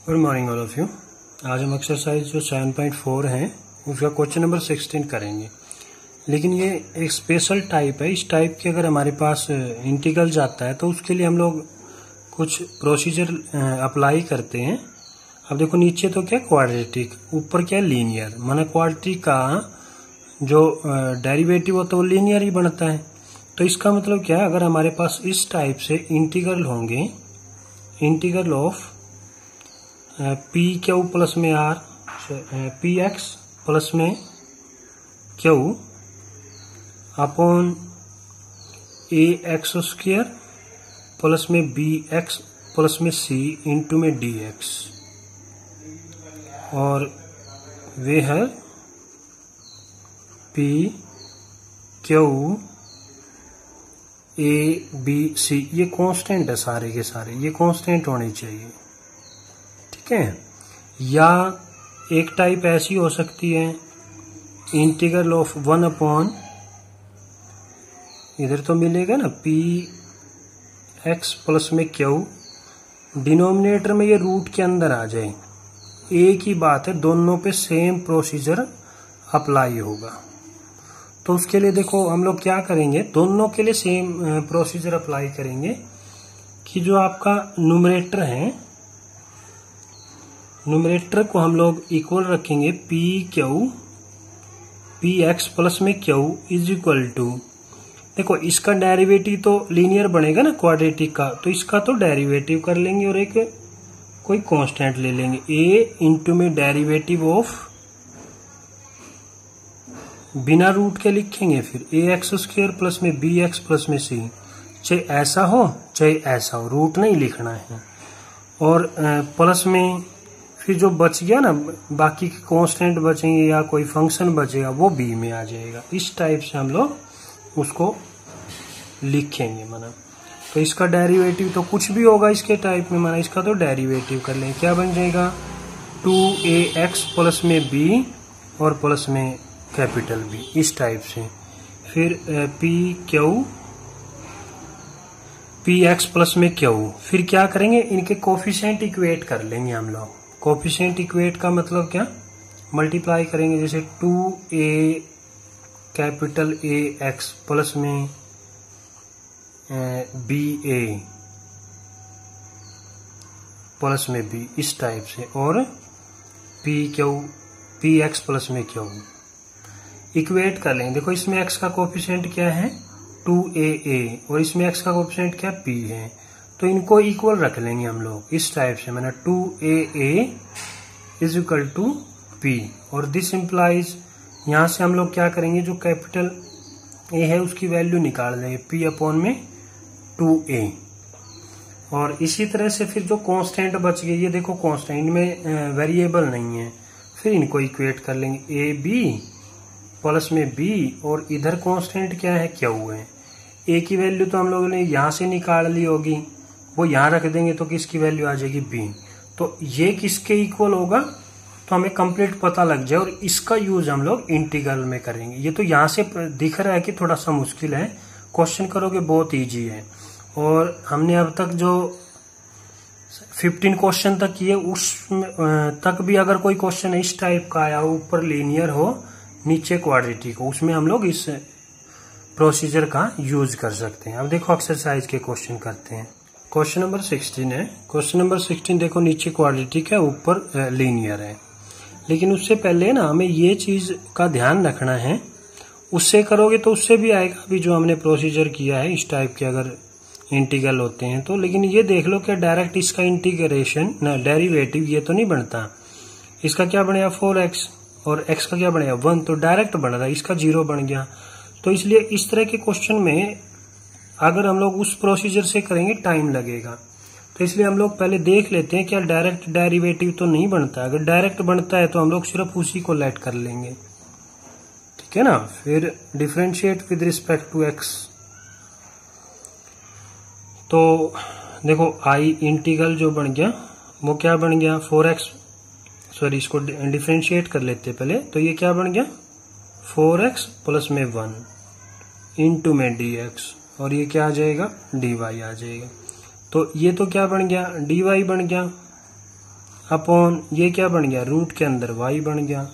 Good morning all of you. आज हम exercise जो 7.4 है उसका क्वेश्चन नंबर 16 करेंगे। लेकिन ये एक स्पेशल टाइप है। इस टाइप के अगर हमारे पास इंटीग्रल जाता है तो उसके लिए हम लोग कुछ प्रोसीजर अप्लाई करते हैं। अब देखो नीचे तो क्या क्वाड्रेटिक, ऊपर क्या लीनियर, माना क्वाड्रेटिक का जो डेरिवेटिव होता है वो लीनियर ही बनता है। तो इसका मतलब क्या है, अगर हमारे पास इस टाइप से इंटीग्रल होंगे, integral of p q plus में आर, पी एक्स प्लस में q upon a x square plus में बी एक्स प्लस में सी इंटू में डी एक्स, और वे है p q a b c. ये कांस्टेंट है, सारे के सारे ये कांस्टेंट होने चाहिए, ठीक है। या एक टाइप ऐसी हो सकती है इंटीग्रल ऑफ 1 अपॉन, इधर तो मिलेगा ना पी एक्स प्लस में क्यू, डिनोमिनेटर में ये रूट के अंदर आ जाए। एक ही बात है, दोनों पे सेम प्रोसीजर अप्लाई होगा। तो उसके लिए देखो हम लोग क्या करेंगे, दोनों के लिए सेम प्रोसीजर अप्लाई करेंगे कि जो आपका न्यूमरेटर है, न्यूमरेटर को हम लोग इक्वल रखेंगे P Q P x plus में क्यू इज इक्वल टू, देखो इसका डेरिवेटिव तो लीनियर बनेगा ना क्वाड्रेटिक का, तो इसका तो डेरिवेटिव कर लेंगे और एक कोई कांस्टेंट ले लेंगे ए इंटू में डेरिवेटिव ऑफ, बिना रूट के लिखेंगे फिर ए एक्स स्क्वायर प्लस में बी एक्स प्लस में सी, चाहे ऐसा हो चाहे ऐसा हो, रूट नहीं लिखना है। और प्लस में फिर जो बच गया ना, बाकी के कांस्टेंट बचेंगे या कोई फंक्शन बचेगा वो बी में आ जाएगा। इस टाइप से हम लोग उसको लिखेंगे माना। तो इसका डेरिवेटिव तो कुछ भी होगा इसके टाइप में, माना इसका तो डेरिवेटिव कर लेंगे, क्या बन जाएगा 2ax प्लस में b और प्लस में कैपिटल B, इस टाइप से। फिर पी एक्स प्लस में क्यू, फिर क्या करेंगे, इनके कोफिशिएंट इक्वेट कर लेंगे हम लोग। कोफिशिएंट इक्वेट का मतलब क्या, मल्टीप्लाई करेंगे, जैसे 2a capital A x plus में BA प्लस में B, इस टाइप से। और पी एक्स प्लस में क्यू इक्वेट कर लेंगे। देखो इसमें x का कोफिशिएंट क्या है 2a और इसमें x का कोफिशिएंट क्या p है, तो इनको इक्वल रख लेंगे हम लोग इस टाइप से, मैंने 2a is equal to p। और दिस इंप्लाइज, यहां से हम लोग क्या करेंगे, जो कैपिटल a है उसकी वैल्यू निकाल देंगे p अपॉन में 2a। और इसी तरह से फिर जो कांस्टेंट बच गए, ये देखो कांस्टेंट में वेरिएबल नहीं है, फिर इनको इक्वेट कर लेंगे ए बी प्लस में b, और इधर कांस्टेंट क्या है क्यू है। a की वैल्यू तो हम लोगों ने यहां से निकाल ली होगी, वो यहां रख देंगे तो किसकी वैल्यू आ जाएगी b। तो ये किसके इक्वल होगा, तो हमें कंप्लीट पता लग जाए, और इसका यूज हम लोग इंटीग्रल में करेंगे। ये तो यहां से दिख रहा है कि थोड़ा सा मुश्किल है, क्वेश्चन करोगे बहुत इजी है। और हमने अब तक जो 15 क्वेश्चन तक किए, उस तक भी अगर कोई क्वेश्चन इस टाइप का आया, ऊपर लीनियर हो नीचे क्वाड्रेटिक हो, उसमें हम लोग इस प्रोसीजर का यूज कर सकते हैं। अब देखो एक्सरसाइज के क्वेश्चन करते हैं। क्वेश्चन नंबर 16 है। क्वेश्चन नंबर 16 देखो, नीचे क्वाड्रेटिक है ऊपर लीनियर है। लेकिन उससे पहले ना हमें ये चीज का ध्यान रखना है, उससे करोगे तो उससे भी आएगा, अभी जो हमने प्रोसीजर किया है इस टाइप के अगर इंटीग्रल होते हैं तो। लेकिन ये देख लो क्या डायरेक्ट इसका इंटीग्रेशन ना डेरिवेटिव ये तो नहीं बनता। इसका क्या बनेगा 4x और x का क्या बनेगा 1, तो डायरेक्ट बन रहा है, इसका 0 बन गया। तो इसलिए इस तरह के क्वेश्चन में अगर हम लोग उस प्रोसीजर से करेंगे टाइम लगेगा, तो इसलिए हम लोग पहले देख लेते हैं क्या डायरेक्ट डेरिवेटिव तो नहीं बनता। अगर डायरेक्ट बनता है तो हम लोग सिर्फ उसी को लेट कर लेंगे, ठीक है ना। फिर differentiate with respect to x, तो देखो आई इंटीग्रल जो बन गया वो क्या बन गया 4x, सॉरी इसको डिफरेंशिएट कर लेते हैं पहले। तो ये क्या बन गया 4x प्लस में 1 इंटू में dx, और ये क्या आ जाएगा dy आ जाएगा। तो ये तो क्या बन गया dy बन गया। अपॉन ये क्या बन गया, रूट के अंदर y बन गया।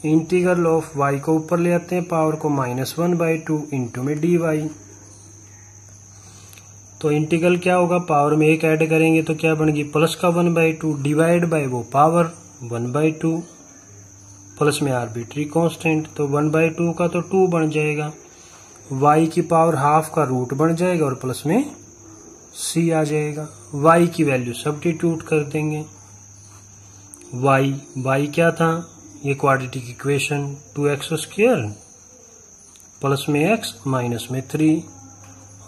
इंटीग्रल ऑफ y को ऊपर ले आते हैं, पावर को -1/2 इंटू में dy। तो इंटीग्रल क्या होगा, पावर में एक ऐड करेंगे तो क्या बन गई, प्लस का 1/2 डिवाइड बाय वो पावर 1/2 प्लस में आर्बिट्री कांस्टेंट, तो 1/2 का तो 2 बन जाएगा, y की पावर हाफ का रूट बन जाएगा और प्लस में c आ जाएगा। y की वैल्यू सब्स्टिट्यूट कर देंगे। y क्या था, ये क्वाड्रेटिक इक्वेशन 2x² प्लस में x माइनस में 3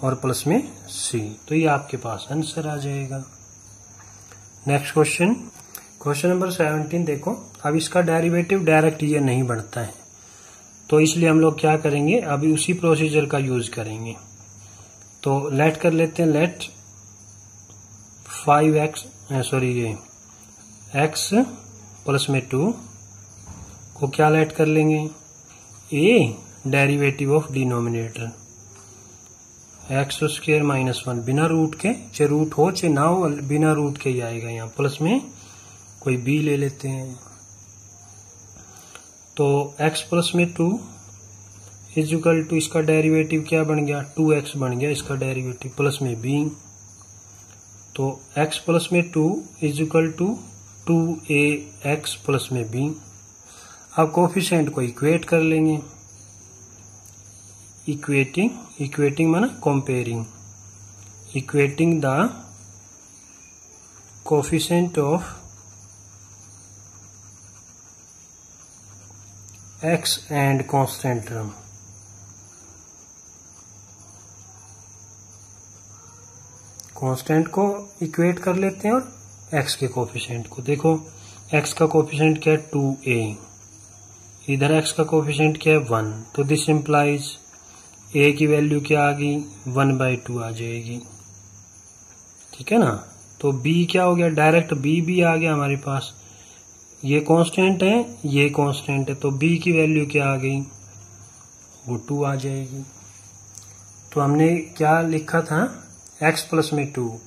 और प्लस में c, तो ये आपके पास आंसर आ जाएगा। नेक्स्ट क्वेश्चन, क्वेश्चन नंबर 17 देखो। अब इसका डेरिवेटिव डायरेक्ट ये नहीं बनता है, तो इसलिए हम लोग क्या करेंगे, अभी उसी प्रोसीजर का यूज करेंगे। तो लेट कर लेते हैं, लेट 5x प्लस में 2 को क्या लेट कर लेंगे, a derivative of denominator x² minus 1 बिना रूट के, चाहे रूट हो चाहे ना हो, बिना रूट के ही आएगा यहाँ। प्लस में कोई b ले लेते हैं, तो x प्लस में 2 इक्वल टू इसका डेरिवेटिव क्या बन गया, 2x बन गया इसका डेरिवेटिव, प्लस में b, तो x प्लस में 2 इक्वल टू 2ax प्लस में b। अब कोफिशिएंट को इक्वेट कर लेंगे, इक्वेटिंग माना comparing, equating the coefficient of x and constant term. Constant को इक्वेट कर लेते हैं और x के कोफिशिएंट को। देखो x का कोफिशिएंट क्या है 2a, इधर x का कोफिशिएंट क्या है 1, तो दिस इंप्लाइज a की वैल्यू क्या आ गई 1/2 आ जाएगी, ठीक है ना। तो b क्या हो गया, डायरेक्ट b भी आ गया हमारे पास, ये कांस्टेंट है ये कांस्टेंट है, तो b की वैल्यू क्या आ गई, वो 2 आ जाएगी। तो हमने क्या लिखा था, x प्लस में 2,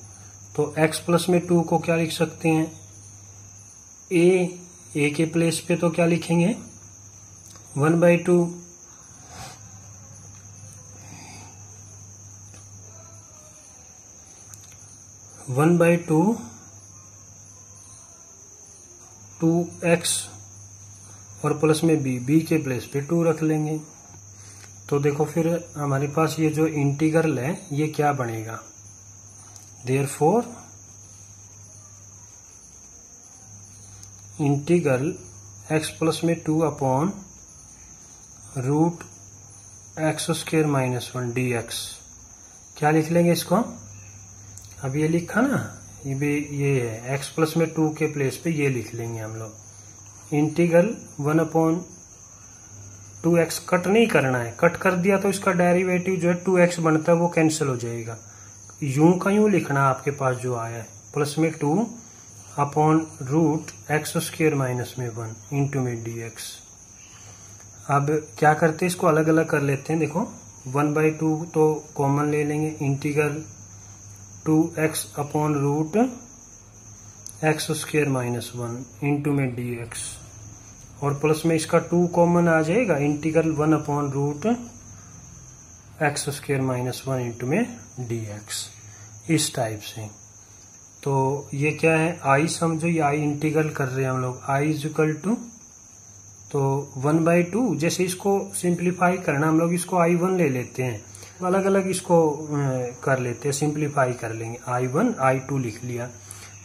तो x प्लस में 2 को क्या लिख सकते हैं, a के प्लेस पे तो क्या लिखेंगे 1/2, (1/2) 2x और प्लस में b के प्लेस पे 2 रख लेंगे। तो देखो फिर हमारे पास ये जो इंटीग्रल है ये क्या बनेगा, देयरफॉर इंटीग्रल x प्लस में 2 upon root x² minus 1 dx। क्या लिख लेंगे इसको, अब ये लिखा ना, ये है x प्लस में 2 के प्लेस पे ये लिख लेंगे हम लोग, इंटीग्रल 1/2x। कट नहीं करना है, कट कर दिया तो इसका डेरिवेटिव जो है 2x बनता है वो कैंसिल हो जाएगा, यूं का यूं लिखना आपके पास जो आया है, प्लस में 2 अपॉन रूट x² माइनस में 1 इंटू में dx। अब क्या करते हैं, इसको अलग अलग कर लेते हैं। देखो 1/2 तो कॉमन ले लेंगे, integral 2x upon root x² minus 1 into में dx, और प्लस में इसका 2 कॉमन आ जाएगा, integral 1 upon root x² minus 1 into में dx, इस टाइप से। तो ये क्या है, i समझो, ये i इंटीग्रल कर रहे हैं हम लोग, i इज इक्वल टू, तो 1/2, जैसे इसको सिंप्लीफाई करना हम लोग इसको i1 ले लेते हैं, अलग अलग इसको कर लेते हैं, सिंप्लीफाई कर लेंगे, i1 i2 लिख लिया,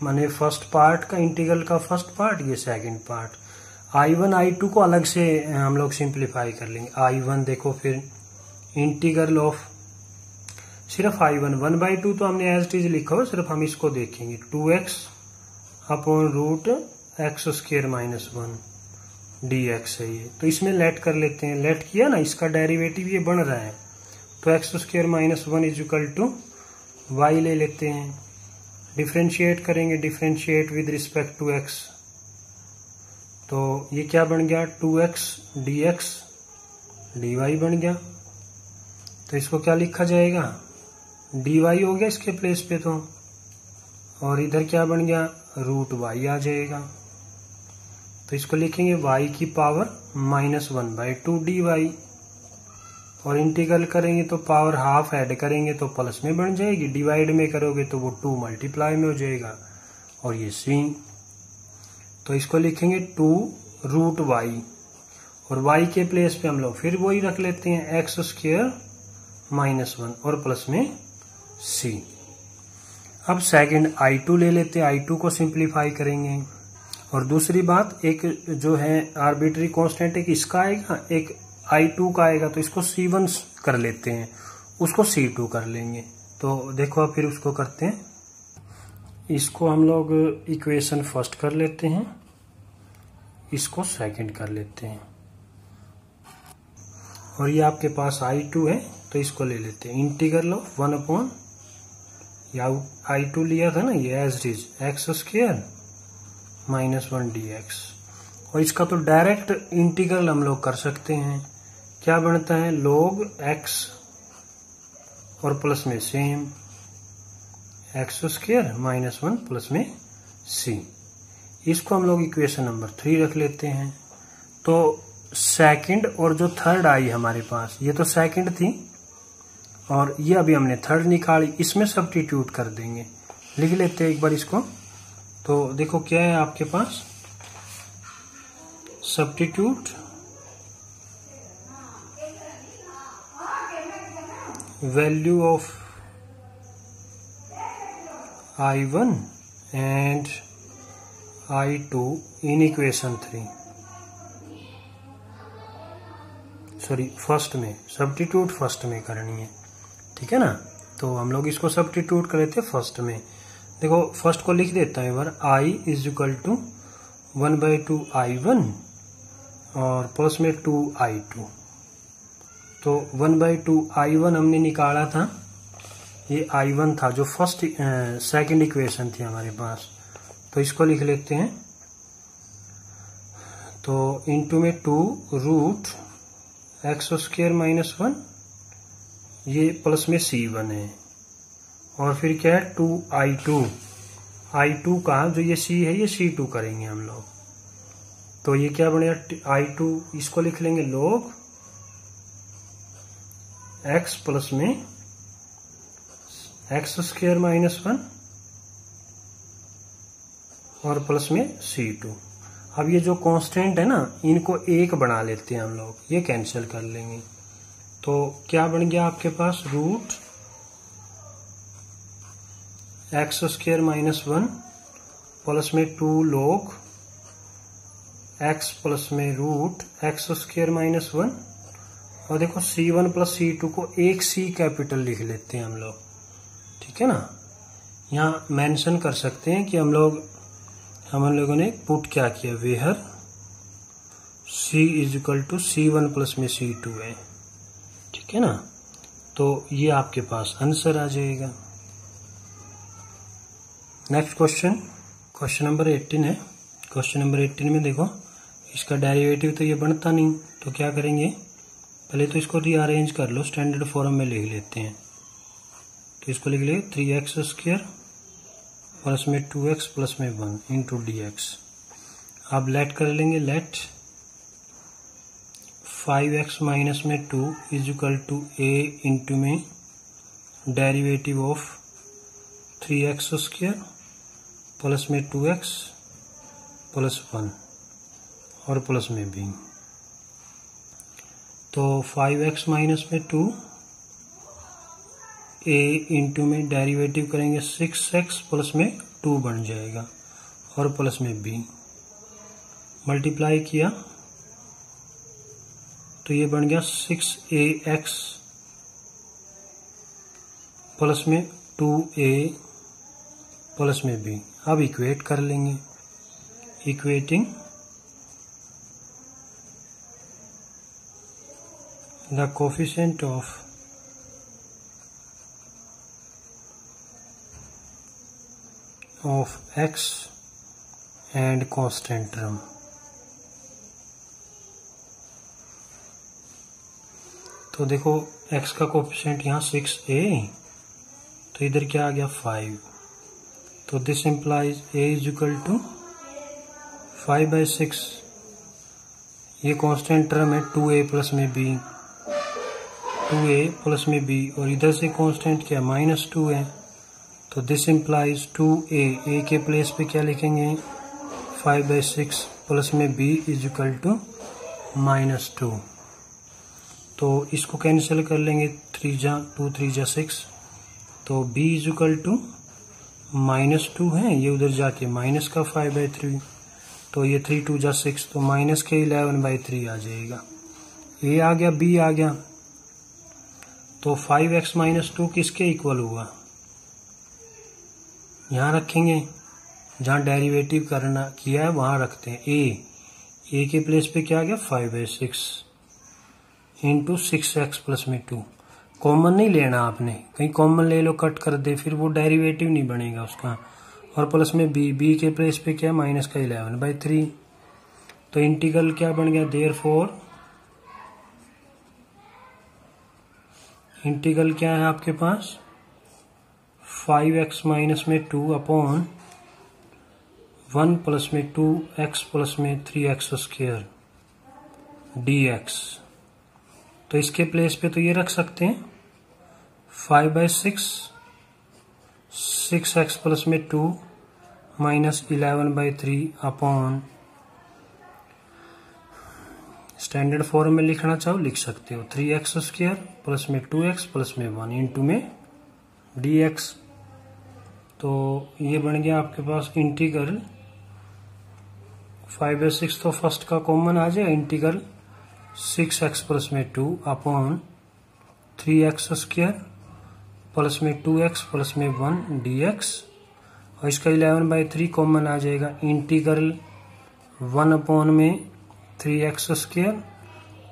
माने फर्स्ट पार्ट का इंटीग्रल का फर्स्ट पार्ट, ये सेकंड पार्ट। i1 i2 को अलग से हम लोग सिंप्लीफाई कर लेंगे। i1 देखो फिर इंटीग्रल ऑफ सिर्फ i1 1/2 तो हमने एज इट इज लिखा हो, सिर्फ हम इसको देखेंगे 2x upon root x² minus 1 dx है ये, तो इसमें लेट कर लेते हैं, लेट किया ना, इसका डेरिवेटिव ये बन रहा है, तो x² minus 1 is equal to y ले लेते हैं, डिफ्रेंशिएट करेंगे, differentiate with respect to x, तो ये क्या बन गया 2x dx dy बन गया, तो इसको क्या लिखा जाएगा dy हो गया इसके प्लेस पे, तो और इधर क्या बन गया, रूट वाई आ जाएगा। तो इसको लिखेंगे y की पावर -1/2 dy, और इंटीग्रल करेंगे तो पावर हाफ ऐड करेंगे तो प्लस में बन जाएगी, डिवाइड में करोगे तो वो 2 मल्टीप्लाई में हो जाएगा, और ये c। तो इसको लिखेंगे 2√y, और y के प्लेस पे हम लोग फिर वही रख लेते हैं x² -1 और प्लस में c। अब सेकंड I2 ले लेते हैं, I2 को सिंप्लीफाई करेंगे। और दूसरी बात, एक जो है आर्बिट्री कांस्टेंट, एक इसका आएगा एक I2 का आएगा, तो इसको C1 कर लेते हैं, उसको C2 कर लेंगे। तो देखो फिर उसको करते हैं, इसको हम लोग इक्वेशन फर्स्ट कर लेते हैं, इसको सेकंड कर लेते हैं, और ये आपके पास I2 है तो इसको ले लेते हैं, इंटीग्रल लो 1 या I2 लिया था ना, ये as it is x² -1 dx, और इसका तो डायरेक्ट इंटीग्रल हम लोग कर सकते हैं। क्या बनता है, log x और प्लस में सेम x² -1 प्लस में c। इसको हम लोग इक्वेशन नंबर 3 रख लेते हैं। तो सेकंड और जो थर्ड आई हमारे पास, ये तो सेकंड थी और ये अभी हमने थर्ड निकाली, इसमें सब्स्टिट्यूट कर देंगे। लिख लेते हैं एक बार इसको। तो देखो क्या है आपके पास, substitute value of I1 and I2 in equation 3, sorry first में, सब्स्टिट्यूट फर्स्ट में करनी है, ठीक है ना। तो हम लोग इसको सब्स्टिट्यूट कर लेते हैं फर्स्ट में। देखो फर्स्ट को लिख देता है बार, I = 1/2 I1 और प्लस में 2 I2। तो 1/2 I1 हमने निकाला था, ये I1 था जो फर्स्ट सेकंड इक्वेशन थी हमारे पास, तो इसको लिख लेते हैं। तो इनटू में 2√x² -1, ये प्लस में C1 है, और फिर क्या है 2 I2 का जो ये C है ये C2 करेंगे हम लोग। तो ये क्या बनेगा I2, इसको लिख लेंगे log x प्लस में x² -1 और प्लस में C2। अब ये जो कांस्टेंट है ना, इनको एक बना लेते हैं हम लोग, ये कैंसिल कर लेंगे। तो क्या बन गया आपके पास, रूट x² -1 प्लस में 2 log x प्लस में रूट x² -1, और देखो C1 प्लस C2 को एक C कैपिटल लिख लेते हैं हम लोग, ठीक है ना। यहाँ मेंशन कर सकते हैं कि हम लोगों ने पुट क्या किया, वेयर C = C1 प्लस में C2 है, ठीक है ना। तो ये आपके पास आंसर आ जाएगा। नेक्स्ट क्वेश्चन नंबर 18 है। क्वेश्चन नंबर 18 में देखो, इसका डेरिवेटिव तो ये बनता नहीं, तो क्या करेंगे, पहले तो इसको रीअरेंज कर लो, स्टैंडर्ड फॉर्म में लिख लेते हैं। तो इसको लिख लेंगे 3x² प्लस में 2x प्लस में 1 इंटू dx। अब लेट कर लेंगे, लेट 5x माइनस में 2 = a इंटू में डेरिवेटिव ऑफ 3x² प्लस में 2x प्लस 1 और प्लस में b। तो 5x माइनस में 2 a इंटू में डेरिवेटिव करेंगे 6x प्लस में 2 बन जाएगा, और प्लस में b मल्टीप्लाई किया तो ये बन गया 6ax प्लस में 2a प्लस में b। अब इक्वेट कर लेंगे, equating the coefficient of x and constant term। तो देखो x का कोफिशिएंट यहाँ 6a, तो इधर क्या आ गया 5, तो this implies a is equal to 5/6। ये कांस्टेंट टर्म है 2a प्लस में b, 2a प्लस में b, और इधर से कांस्टेंट क्या -2 है। तो दिस इम्प्लाइज 2a, a के प्लेस पे क्या लिखेंगे 5/6 प्लस में b इज इक्वल टू -2। तो इसको कैंसिल कर लेंगे, 3 जा 2 3 जा 6, तो b इज इक्वल टू -2 है, ये उधर जाके माइनस का 5/3, तो ये 3 2 जा 6, तो माइनस के 11/3 आ जाएगा। a आ गया, b आ गया, तो 5x - 2 किसके इक्वल हुआ, यहां रखेंगे, जहां डेरिवेटिव करना किया है वहां रखते हैं। a के प्लेस पे क्या आ गया 5/6 इंटू 6x प्लस में 2। कॉमन नहीं लेना आपने, कहीं कॉमन ले लो कट कर दे, फिर वो डेरिवेटिव नहीं बनेगा उसका। और प्लस में b के प्लेस पे क्या माइनस का 11/3। तो इंटीग्रल क्या बन गया, देयरफॉर इंटीग्रल क्या है आपके पास 5x माइनस में 2 अपॉन 1 प्लस में 2x प्लस में 3x स्क्वायर dx। तो इसके प्लेस पे तो ये रख सकते हैं 5/6 6x प्लस में 2 माइनस 11/3 अपॉन, स्टैंडर्ड फॉर्म में लिखना चाहो लिख सकते हो 3x स्क्वायर प्लस में 2x प्लस में 1 इंटू में dx। तो ये बन गया आपके पास इंटीग्रल 5/6, तो फर्स्ट का कॉमन आ जाए, इंटीग्रल 6x प्लस में 2 अपॉन 3x स्क्वायर प्लस में 2x प्लस में 1 dx, और इसका 11/3 कॉमन आ जाएगा, इंटीग्रल 1 अपॉन में 3x स्क्वायर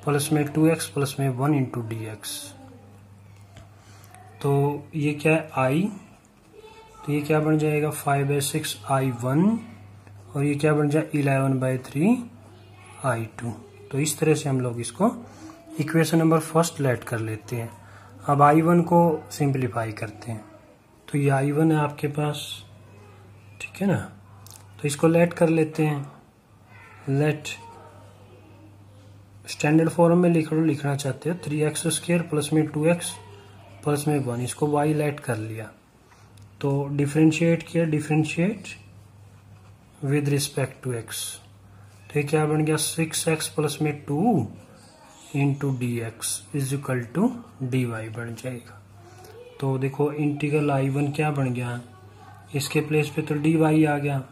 प्लस में 2x प्लस में 1 इंटू dx। तो ये क्या है I, तो ये क्या बन जाएगा 5/6 I1, और ये क्या बन जाए 11/3 I2। तो इस तरह से हम लोग इसको इक्वेशन नंबर फर्स्ट लेट कर लेते हैं। अब I1 को सिंप्लीफाई करते हैं, तो ये I1 है आपके पास, ठीक है ना। तो इसको लेट कर लेते हैं, लेट स्टैंडर्ड फॉर्म में लिखना चाहते हो 3x स्क्वायर प्लस में 2x प्लस में 1, इसको y लेट कर लिया, तो डिफरेंशिएट किया, differentiate with respect to x, तो क्या बन गया 6x प्लस में 2 into dx is equal to dy बन जाएगा। तो देखो इंटीग्रल I1 क्या बन गया, इसके प्लेस पे तो dy आ गया,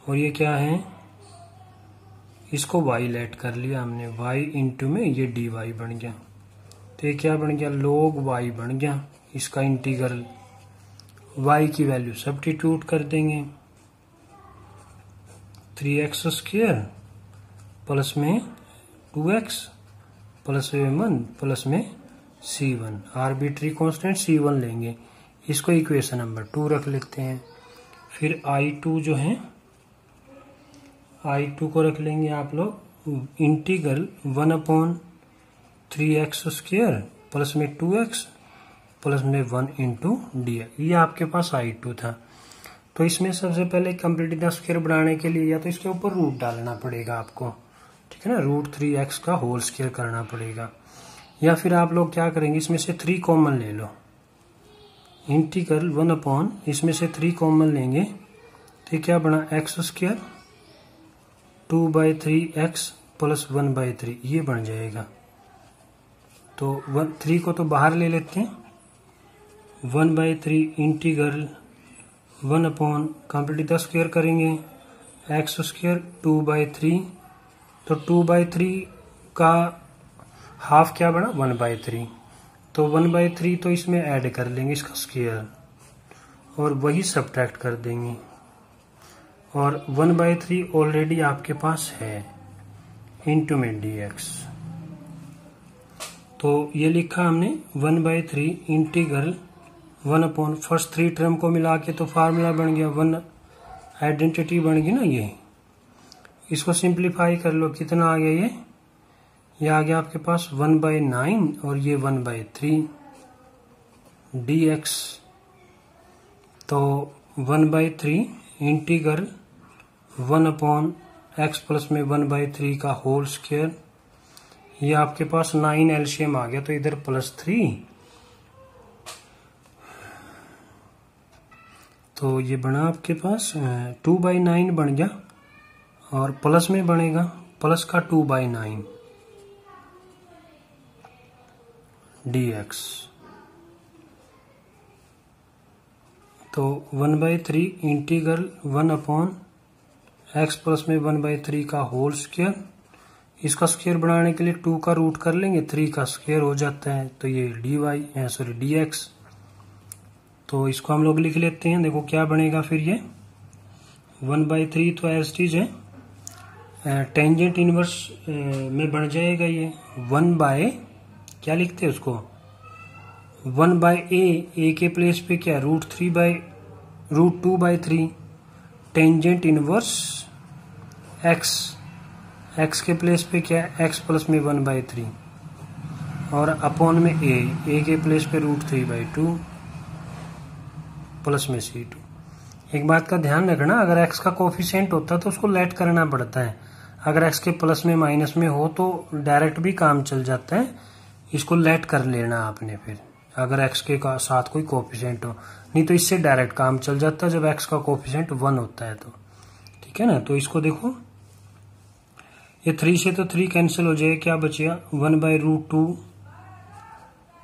और ये क्या है, इसको y लेट कर लिया हमने, y इंटू में ये dy बन गया, तो ये क्या बन गया log y बन गया। इसका इंटीग्रल y की वैल्यू सब्स्टिट्यूट कर देंगे, 3x स्क्वायर प्लस में 2x प्लस में 1 प्लस में c1, आर्बिट्री कांस्टेंट c1 लेंगे, इसको इक्वेशन नंबर 2 रख लेते हैं। फिर I2 जो है, I2 को रख लेंगे आप लोग integral 1 upon 3x square plus में 2x प्लस में 1 इंटू dx। ये आपके पास I2 था। तो इसमें सबसे पहले कंप्लीट स्क्वायर बनाने के लिए या तो इसके ऊपर रूट डालना पड़ेगा आपको, ठीक है ना, √3x का होल स्क्वायर करना पड़ेगा, या फिर आप लोग क्या करेंगे इसमें से 3 कॉमन ले लो, इंटीग्रल 1 अपॉन इसमें से 3 कॉमन लेंगे, तो क्या बना x स्क्वायर 2/3x प्लस 1/3, ये बन जाएगा। तो 3 को तो बाहर ले लेते हैं, 1/3 इंटीग्रल 1 अपॉन कंप्लीट स्क्वायर करेंगे x स्क्वायर 2/3, तो 2/3 का हाफ क्या बना 1/3, तो 1/3 तो इसमें ऐड कर लेंगे इसका स्क्वायर, और वही सब्ट्रैक्ट कर देंगे, और 1/3 ऑलरेडी आपके पास है इंटू में dx। तो ये लिखा हमने 1/3 इंटीग्रल 1 अपॉन फर्स्ट 3 टर्म को मिला के तो फार्मूला बन गया 1, आइडेंटिटी बन गई ना ये। इसको सिंप्लीफाई कर लो, कितना आ गया ये आ गया आपके पास 1/9 और ये 1/3 dx। तो 1/3 इंटीग्रल 1/x प्लस में 1/3 का होल स्क्वायर। ये आपके पास 9 एलसीएम आ गया, तो इधर +3, तो ये बना आपके पास 2/9 बन गया, और प्लस में बनेगा प्लस का 2/9 dx। तो 1/3 इंटीग्रल 1/x प्लस में 1/3 का होल स्क्वायर। इसका स्क्वायर बनाने के लिए 2 का रूट कर लेंगे, 3 का स्क्वायर हो जाता है, तो ये dx। तो इसको हम लोग लिख लेते हैं। देखो क्या बनेगा फिर, ये 1/3 तो एज इट इज है, टेंजेंट इनवर्स में बन जाएगा ये 1/, क्या लिखते हैं उसको, 1/a के प्लेस पे क्या √2/3 टेंजेंट इनवर्स x के प्लेस पे क्या है x प्लस में 1/3 और अपॉन में a के प्लेस पे √3/2 प्लस में c2। एक बात का ध्यान रखना, अगर x का कोफिशिएंट होता है तो उसको लेट करना पड़ता है, अगर x के प्लस में माइनस में हो तो डायरेक्ट भी काम चल जाता है, इसको लेट कर लेना आपने फिर, अगर x के साथ कोई कोफिशिएंट हो, नहीं तो इससे डायरेक्ट काम चल जाता है जब x का कोफिशिएंट 1 होता है तो, ठीक है ना। तो इसको देखो, ये 3 से तो 3 कैंसिल हो जाए, क्या बचेगा 1/√2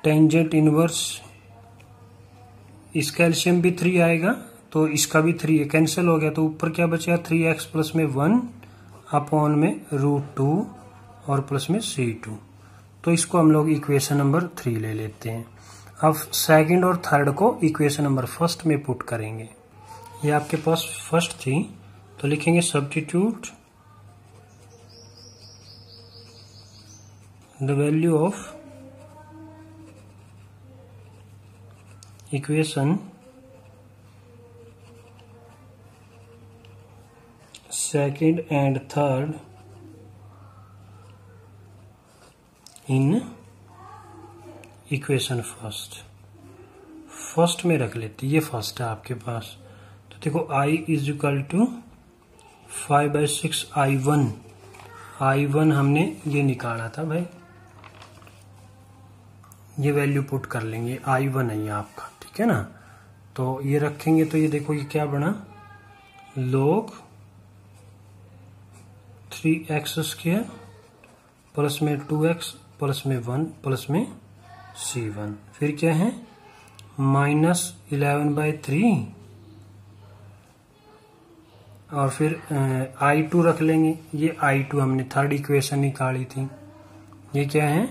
टेंजेंट इनवर्स, इसका एलसीएम भी 3 आएगा तो इसका भी 3 है, कैंसिल हो गया, तो ऊपर क्या बचेगा 3x प्लस में 1 अपॉन में √2 और प्लस में c2। तो इसको हम लोग इक्वेशन नंबर 3 ले लेते हैं। अब सेकंड और थर्ड को इक्वेशन नंबर फर्स्ट में पुट करेंगे। ये आपके पास फर्स्ट थी, तो लिखेंगे substitute the value of equation second and third in equation first में रख लेते, ये फर्स्ट है आपके पास। तो देखो I is equal to 5/6 I1 हमने ये निकाला था भाई, ये वैल्यू पुट कर लेंगे, I1 है ये आपका, ठीक है ना। तो ये रखेंगे तो ये देखो ये क्या बना, log 3x² प्लस में 2x प्लस में 1 प्लस में c1, फिर क्या है -11/3 और फिर I2 रख लेंगे, ये I2 हमने थर्ड इक्वेशन निकाली थी, ये क्या है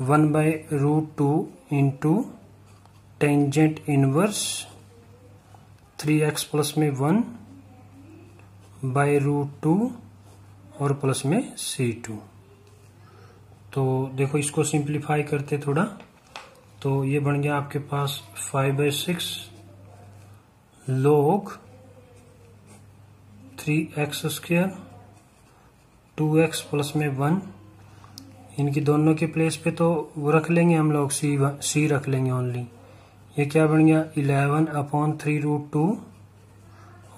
1/√2 into tangent inverse 3x plus में 1/√2 और प्लस में c2। तो देखो इसको सिंप्लीफाई करते थोड़ा, तो ये बन गया आपके पास 5/6 log 3x², 2x प्लस में 1, इनकी दोनों के प्लेस पे तो वो रख लेंगे हम लोग, c रख लेंगे ओनली। ये क्या बन गया 11/3√2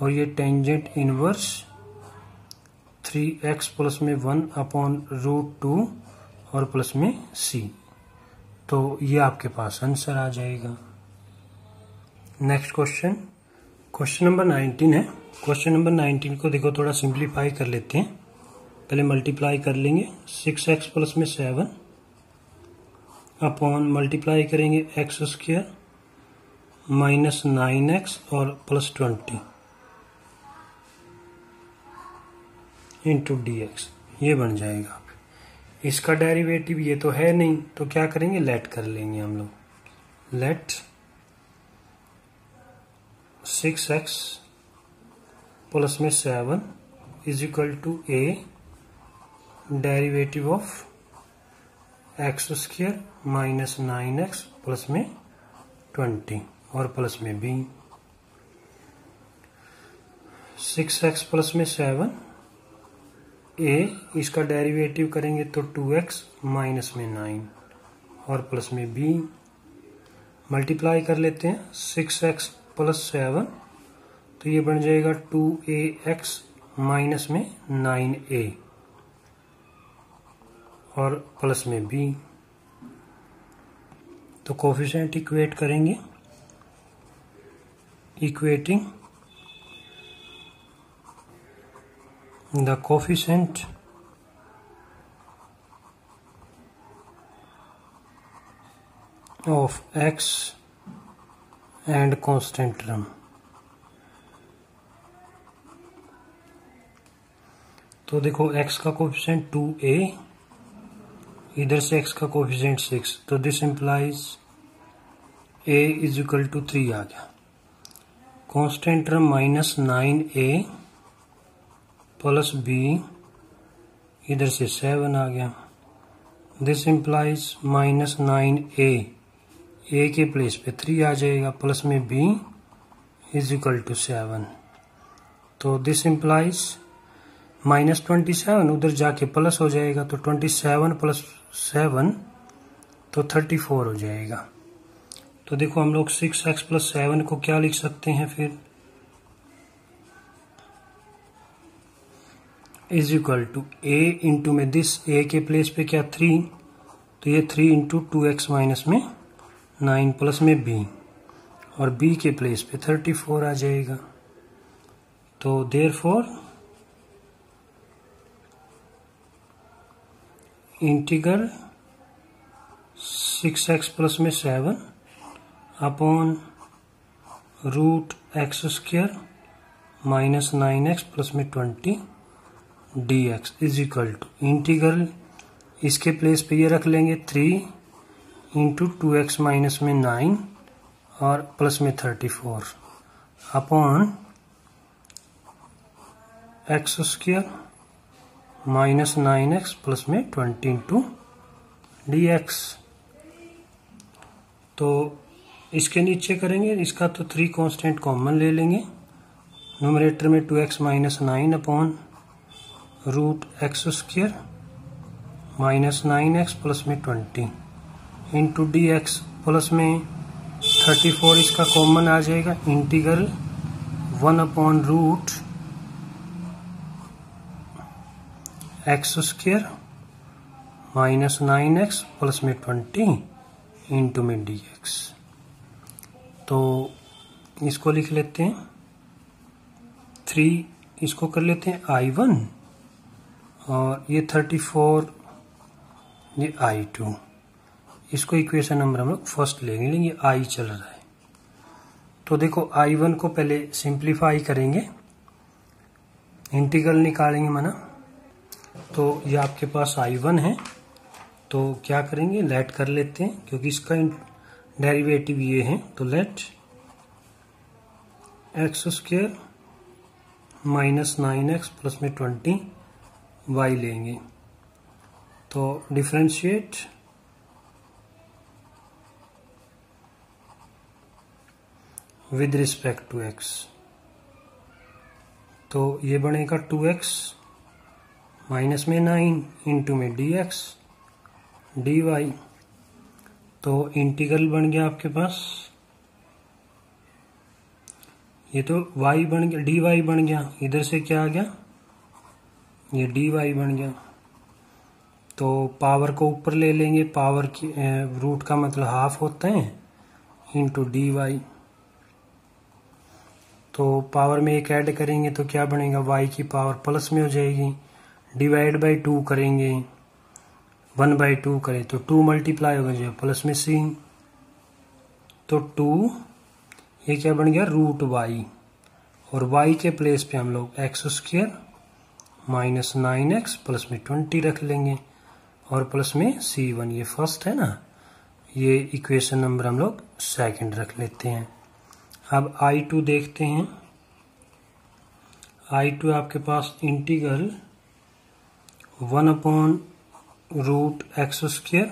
और ये टेंजेंट इनवर्स 3x प्लस में 1/√2 और प्लस में c। तो ये आपके पास आंसर आ जाएगा। नेक्स्ट क्वेश्चन नंबर 19 है। क्वेश्चन नंबर 19 को देखो थोड़ा सिंप्लीफाई कर लेते हैं। पहले मल्टीप्लाई कर लेंगे 6x प्लस में 7 अपॉन मल्टीप्लाई करेंगे x² माइनस 9x और प्लस 20 इंटू dx, ये बन जाएगा। इसका डेरिवेटिव ये तो है नहीं, तो क्या करेंगे लेट कर लेंगे हम लोग, लेट 6x प्लस में 7 is equal to a derivative of x² minus 9x plus में 20 और प्लस में b। 6x प्लस में 7 a, इसका डेरिवेटिव करेंगे तो 2x माइनस में 9 और प्लस में b। मल्टीप्लाई कर लेते हैं 6x प्लस 7 तो ये बन जाएगा 2ax माइनस में 9a और प्लस में b। तो कोफिशिएंट इक्वेट करेंगे, equating the coefficient of x and constant term. तो देखो x का कोफिशिएंट 2a, इधर से x का कोफिशिएंट 6, तो this implies a is equal to 3 आ गया। Constant term minus 9a plus b, इधर से 7 आ गया। This implies minus 9a, a के प्लेस पे 3 आ जाएगा, प्लस में b इज इक्वल टू 7। तो दिस इंप्लाइज माइनस 27 उधर जाके प्लस हो जाएगा, तो 27 प्लस 7 तो 34 हो जाएगा। तो देखो हम लोग 6x प्लस 7 को क्या लिख सकते हैं फिर, is equal to a into में दिस a के प्लेस पे क्या 3, तो ये 3 इंटू 2x माइनस में 9 प्लस में b, और b के प्लेस पे 34 आ जाएगा। तो देयरफॉर इंटीग्रल 6x प्लस में 7 upon root x square minus 9x plus में 20 dx is equal to integral, इसके प्लेस पे ये रख लेंगे 3 इंटू 2x माइनस में 9 और प्लस में 34 upon x square minus 9x plus में 20 इंटू dx। तो इसके नीचे करेंगे, इसका तो 3 कांस्टेंट कॉमन ले लेंगे, न्यूमरेटर में 2x minus 9 upon root x square minus 9x plus में 20 इंटू dx, प्लस में 34 इसका कॉमन आ जाएगा, integral 1 upon root x square minus 9x plus में 20 इंटू में dx। तो इसको लिख लेते हैं 3, इसको कर लेते हैं I1 और ये 34 ये I2। इसको इक्वेशन नंबर हम लोग फर्स्ट लेंगे, ये I चल रहा है। तो देखो I1 को पहले सिंप्लीफाई करेंगे, इंटीग्रल निकालेंगे माना। तो ये आपके पास I1 है, तो क्या करेंगे लेट कर लेते हैं, क्योंकि इसका डेरिवेटिव ये है, तो let x square minus 9x plus में 20 y लेंगे। तो differentiate with respect to x, तो ये बनेगा 2x माइनस में 9 इंटू में dx dy। तो इंटीग्रल बन गया आपके पास, ये तो y बन गया, dy बन गया, इधर से क्या आ गया, ये dy बन गया। तो पावर को ऊपर ले लेंगे, पावर की रूट का मतलब हाफ होता है, इंटू dy। तो पावर में एक ऐड करेंगे तो क्या बनेगा, y की पावर प्लस में हो जाएगी, डिवाइड बाई 2 करेंगे, 1/2 करें तो 2 मल्टीप्लाई हो जाए प्लस में c, तो 2 ये क्या बन गया रूट y, और y के प्लेस पे हम लोग x square minus 9x plus में 20 रख लेंगे, और प्लस में c1, ये फर्स्ट है ना, ये इक्वेशन नंबर हम लोग सेकंड रख लेते हैं। अब I2 देखते हैं, I2 आपके पास integral 1 upon root x square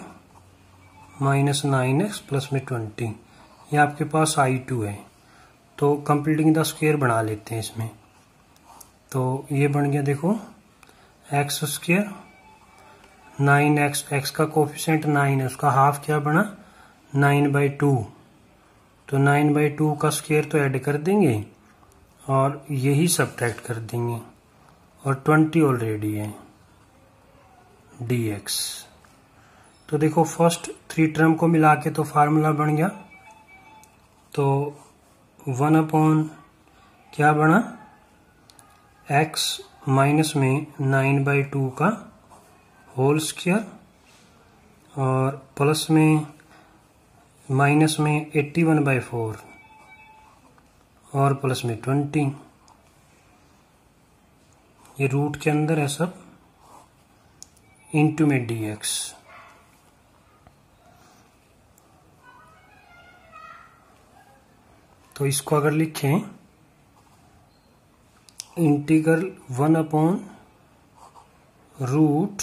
minus 9x plus में 20, ये आपके पास I2 है। तो कंप्लीटिंग द स्क्वायर बना लेते हैं इसमें, तो ये बन गया देखो एक्स स्क्वायर 9x, x का कोफिशिएंट 9 है, उसका हाफ क्या बना 9/2, तो 9/2 का स्क्वायर तो ऐड कर देंगे, और यही सब्ट्रैक्ट कर देंगे और 20 ऑलरेडी है dx। तो देखो फर्स्ट 3 टर्म को मिला के तो फार्मूला बन गया, तो 1 क्या बना, x माइनस में 9/2 का होल स्क्वायर और प्लस में माइनस में 81/4 और प्लस में 20, ये रूट के अंदर है सब, इंटू में dx। तो इसको अगर लिखें इंटीग्रल 1/रूट,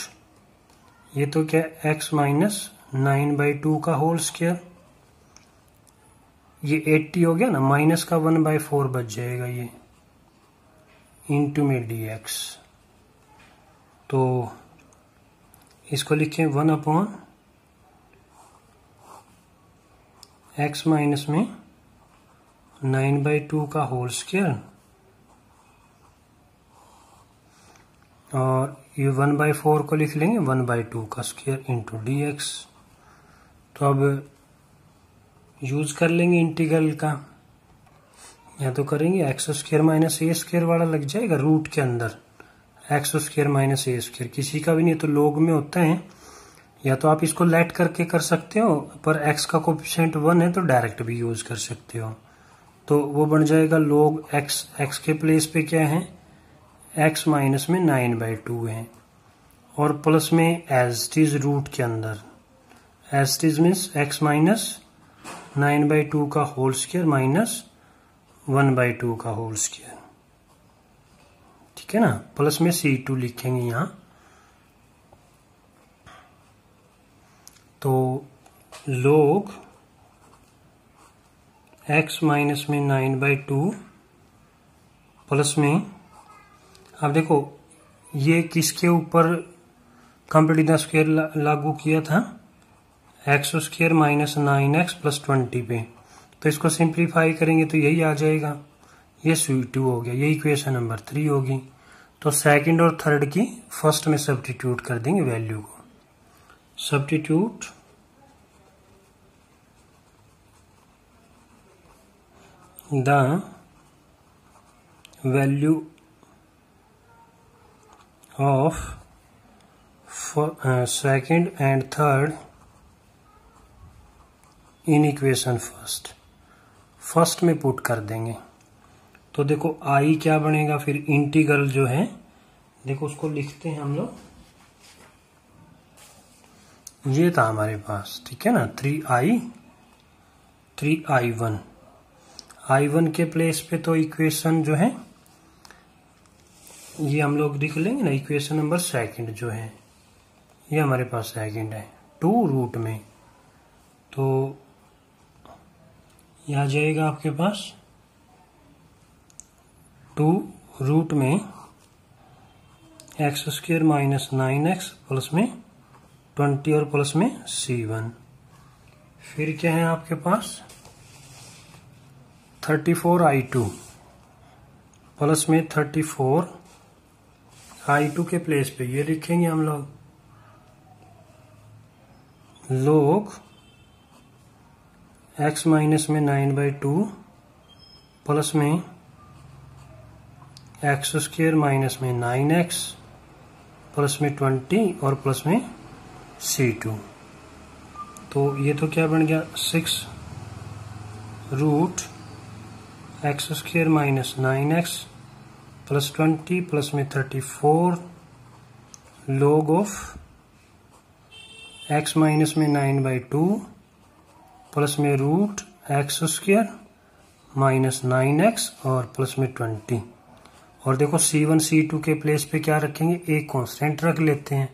ये तो क्या x माइनस 9/2 का होल स्क्वायर, ये 80 हो गया ना, माइनस का 1/4 बच जाएगा ये, इंटू में dx। तो इसको लिखें 1/x माइनस में 9/2 का होल स्क्वायर और ये 1/4 को लिख लेंगे 1/2 का स्क्वायर इंटू dx। तो अब यूज कर लेंगे इंटीग्रल का, या तो करेंगे x square minus a square वाला लग जाएगा रूट के अंदर, x square minus a square किसी का भी नहीं तो लोग में होता है, या तो आप इसको लेट करके कर सकते हो, पर x का कोफिशिएंट 1 है तो डायरेक्ट भी यूज कर सकते हो। तो वो बन जाएगा log x के प्लेस पे क्या है, x माइनस में 9/2 है और प्लस में एज इट इज रूट के अंदर, as it is means x minus 9/2 का होल स्क्वायर माइनस 1/2 का होल स्क्वायर, ठीक है ना, प्लस में C2 लिखेंगे यहां। तो log x माइनस में 9/2 प्लस में, अब देखो ये किसके ऊपर कंप्लीट स्क्वायर लागू किया था, x square minus 9x plus 20 पे, तो इसको सिंप्लीफाई करेंगे तो यही आ जाएगा, ये C2 हो गया, ये इक्वेशन नंबर 3 होगी। तो सेकंड और थर्ड की फर्स्ट में सब्स्टिट्यूट कर देंगे वैल्यू को, substitute the value of second and third in equation first में पुट कर देंगे। तो देखो i क्या बनेगा, फिर इंटीग्रल जो है देखो उसको लिखते हैं हम लोग, ये था हमारे पास, ठीक है ना, 3i1 के प्लेस पे तो इक्वेशन जो है ये हम लोग लिख लेंगे ना, इक्वेशन नंबर सेकंड जो है ये हमारे पास सेकंड है 2 रूट में, तो यह आ जाएगा आपके पास 2 रूट में x square minus 9x plus में 20 और प्लस में C1, फिर क्या है आपके पास 34i2 प्लस में 34i2 के प्लेस पे ये लिखेंगे हम लोग log x माइनस में 9/2 प्लस में x स्क्वायर माइनस में 9x प्लस में 20 और प्लस में C2। तो ये तो क्या बन गया 6 root x square minus 9x plus 20 plus में 34 log ऑफ x माइनस में 9/2 प्लस में root x square minus 9x और प्लस में 20, और देखो C1 C2 के प्लेस पे क्या रखेंगे, एक कांस्टेंट रख लेते हैं,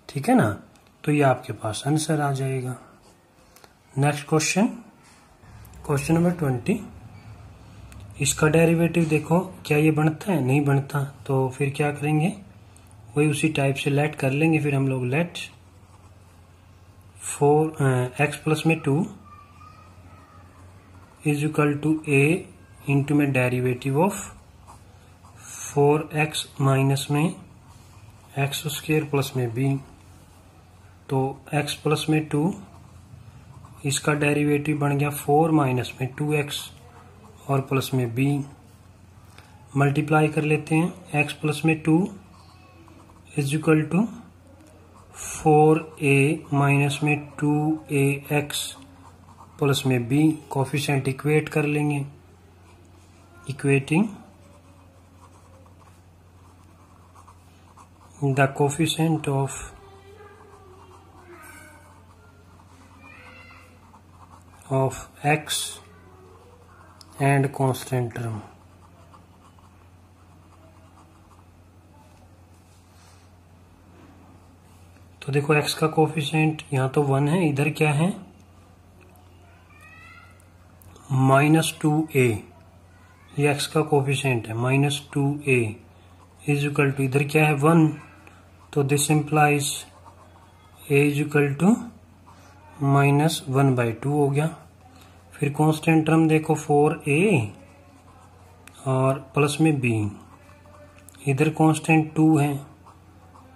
ठीक है ना, तो ये आपके पास आंसर आ जाएगा। नेक्स्ट क्वेश्चन, क्वेश्चन नंबर 20, इसका डेरिवेटिव देखो क्या ये बनता है, नहीं बनता, तो फिर क्या करेंगे, वही उसी टाइप से लेट कर लेंगे, फिर हम लोग लेट 4x प्लस में 2 is equal to a into में डेरिवेटिव ऑफ 4x माइनस में एक्स स्क्वायर प्लस में b, तो x प्लस में 2, इसका डेरिवेटिव बन गया 4 माइनस में 2x और प्लस में b। मल्टीप्लाई कर लेते हैं, x प्लस में 2 is equal to 4a minus में 2ax प्लस में b। कोफिशिएंट इक्वेट कर लेंगे, equating the coefficient of x and constant term. तो देखो x का कोफिशिएंट यहाँ तो 1 है, इधर क्या है -2a, ये x का कोफिशिएंट है -2a इज इक्वल टू, इधर क्या है 1, तो this implies a is equal to -1/2 हो गया। फिर कांस्टेंट टर्म देखो 4a और प्लस में b, इधर कांस्टेंट 2 है,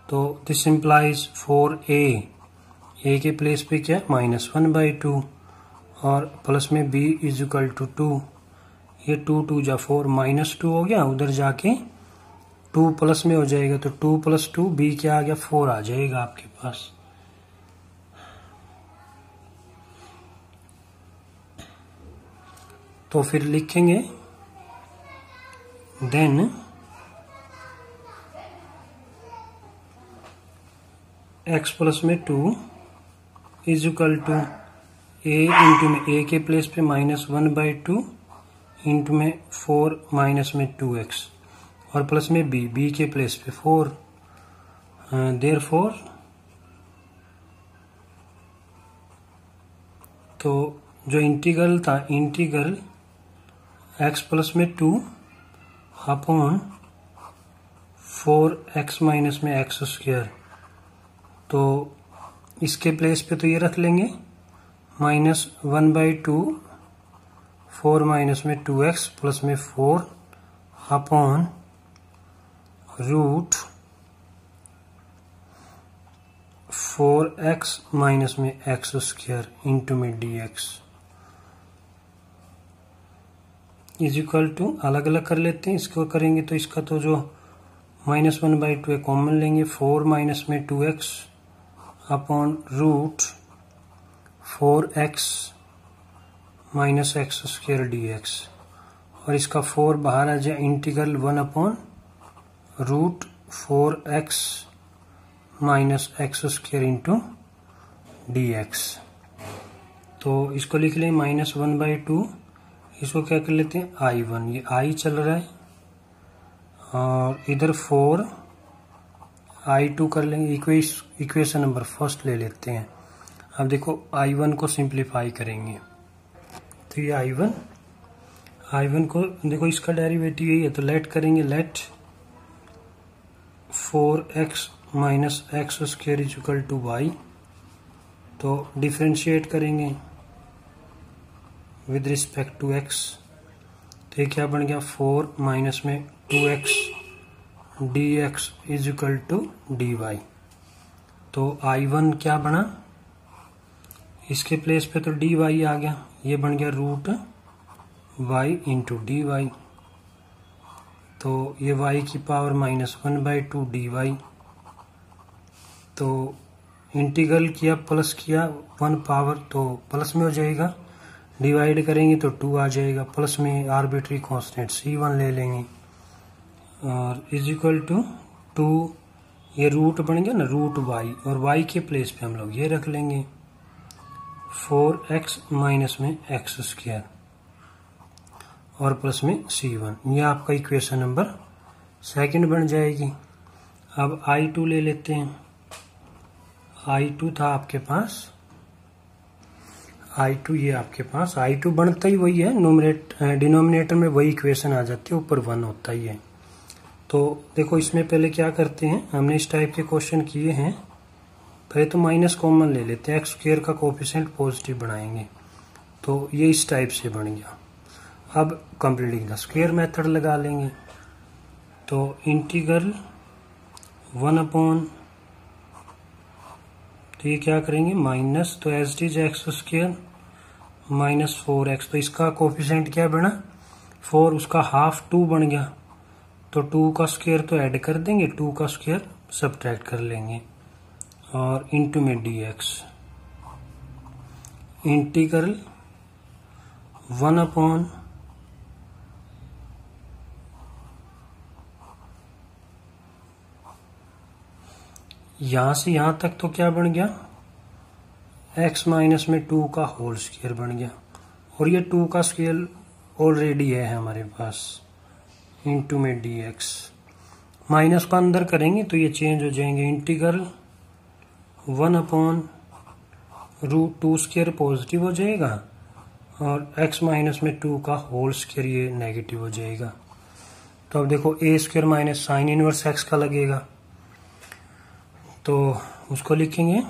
तो दिस इंप्लाइज 4a के प्लेस पे क्या -1/2 और प्लस में b इज इक्वल टू 2। ये 2 जा 4 -2 हो गया, उधर जाके 2 प्लस में हो जाएगा, तो 2 + 2 b क्या आ गया 4 आ जाएगा आपके पास। तो फिर लिखेंगे देन x प्लस में 2 is equal to a into में a के प्लेस पे -1/2 इंटू में 4 माइनस में 2x और प्लस में b के प्लेस पे 4। देयरफॉर तो जो इंटीग्रल था, इंटीग्रल x प्लस में 2 अपॉन 4x माइनस में x स्क्वायर, तो इसके प्लेस पे तो ये रख लेंगे -1/2 4 माइनस में 2x प्लस में 4 अपॉन रूट 4x माइनस में x स्क्वायर इंटू में dx इज इक्वल टू, अलग अलग कर लेते हैं, इसको करेंगे तो इसका तो जो -1/2 है कॉमन लेंगे, 4 माइनस में 2x upon root 4x minus x square dx, और इसका 4 बाहर आ जाए, integral 1 upon root 4x minus x square into dx। तो इसको लिख लें -1/2, इसको क्या कर लेते हैं I1, ये I चल रहा है, और इधर 4 I2 कर लेंगे, इक्वेशन नंबर फर्स्ट ले लेते हैं। अब देखो I1 को सिंप्लीफाई करेंगे, तो ये I1 को देखो इसका डेरिवेटिव यही है, तो लेट करेंगे, let 4x minus x square is equal to y, तो डिफ्रेंशिएट करेंगे विद रिस्पेक्ट टू x, तो ये क्या बन गया 4 माइनस में 2x dx is equal to dy। तो I1 क्या बना, इसके प्लेस पे तो dy आ गया, ये बन गया रूट y इंटू dy, तो ये y की पावर -1/2 dy, तो इंटीग्रल किया प्लस किया 1 पावर तो प्लस में हो जाएगा, डिवाइड करेंगे तो 2 आ जाएगा, प्लस में आर्बिट्री कांस्टेंट c1 ले लेंगे और इज इक्वल टू 2, ये रूट बन गया ना रूट y, और y के प्लेस पे हम लोग ये रख लेंगे 4x माइनस में x स्क्वायर और प्लस में c1, ये आपका इक्वेशन नंबर सेकंड बन जाएगी। अब I2 ले लेते हैं, I2 था आपके पास, I2 ये आपके पास I2 बनता ही वही है, डिनोमिनेटर में वही इक्वेशन आ जाती है, ऊपर 1 होता ही है। तो देखो इसमें पहले क्या करते हैं, हमने इस टाइप के क्वेश्चन किए हैं, पहले तो माइनस कॉमन ले लेते हैं, एक्स स्क्वायर का कोफिशिएंट पॉजिटिव बनाएंगे, तो ये इस टाइप से बन गया। अब कंप्लीटिंग द स्क्वायर मेथड लगा लेंगे, तो इंटीग्रल 1 अपॉन, तो ये क्या करेंगे माइनस, तो as it is x square minus 4x, तो इसका कोफिशिएंट क्या बना 4, उसका हाफ 2 बन गया, तो 2 का स्क्वायर तो ऐड कर देंगे, 2 का स्क्वायर सब्ट्रैक्ट कर लेंगे, और इंटू में dx इंटीग्रल 1 अपॉन यहां से यहां तक तो क्या बन गया x माइनस में 2 का होल स्क्वायर बन गया, और ये 2 का स्क्वायर ऑलरेडी है हमारे पास, इंटू में dx, माइनस को अंदर करेंगे तो ये चेंज हो जाएंगे, integral 1 upon root 2 square positive हो जाएगा, और x माइनस में 2 का होल स्क्वायर ये नेगेटिव हो जाएगा। तो अब देखो a square minus sign inverse x का लगेगा, तो उसको लिखेंगे,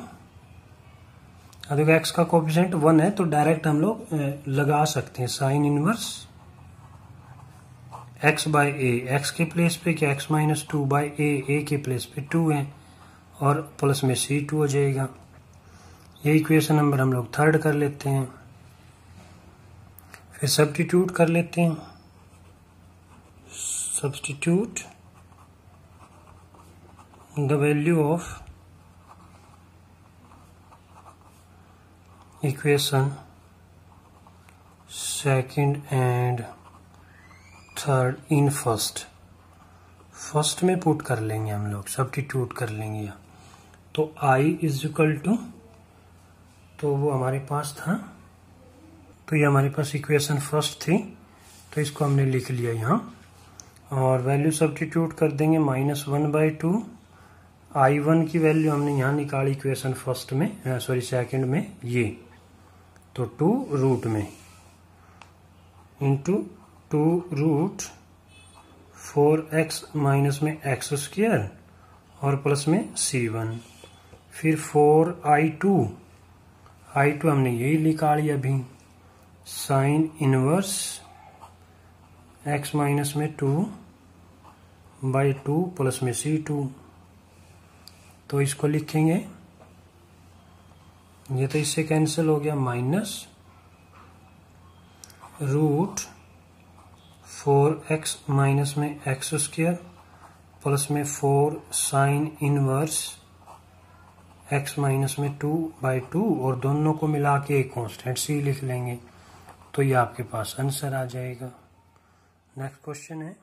अब देखो x का कोफिशिएंट 1 है तो डायरेक्ट हम लोग लगा सकते हैं sine inverse x by a, x के प्लेस पे क्या x माइनस 2 बाय a के प्लेस पे 2 है, और प्लस में c2 हो जाएगा। ये इक्वेशन नंबर हम लोग 3 कर लेते हैं, फिर सब्स्टिट्यूट कर लेते हैं, substitute the value of equation second and third in first में पुट कर लेंगे हम लोग, सब्स्टिट्यूट कर लेंगे, तो i इज इक्वल टू, तो वो हमारे पास था, तो ये हमारे पास इक्वेशन फर्स्ट थी, तो इसको हमने लिख लिया यहाँ, और वैल्यू सब्स्टिट्यूट कर देंगे -1/2, i1 की वैल्यू हमने यहाँ निकाली इक्वेशन फर्स्ट में, सॉरी सेकंड में, ये तो 2 रूट में इंटू 2 रूट 4x माइनस में x स्क्वायर और प्लस में c1, फिर 4i2 हमने यही निकाली अभी, साइन इनवर्स x माइनस में 2/2 प्लस में c2, तो इसको लिखेंगे, ये तो इससे कैंसिल हो गया, माइनस रूट 4x माइनस में x स्क्वायर प्लस में 4 साइन इनवर्स x माइनस में 2/2, और दोनों को मिला के एक कांस्टेंट c लिख लेंगे, तो ये आपके पास आंसर आ जाएगा। नेक्स्ट क्वेश्चन है